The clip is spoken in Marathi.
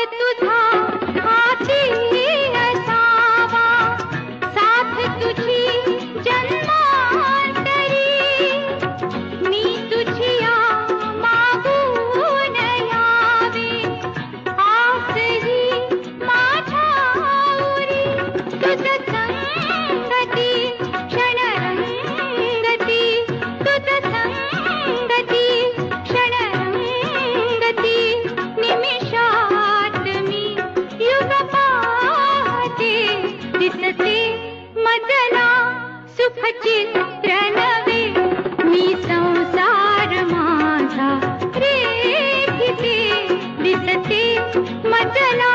तुझा हाती असावा, साथ तुझी जन्मांतरी, मी तुझी मागून यावे, आस ही माझ्या उरी. तुझ संगती क्षणरंगती, तुझ संगती क्षणरंगती, निमिषात मी युग पाहते, दिसते मजला सुखचित्र नवे, मी संसार माझा रेखिते, दिसते मजला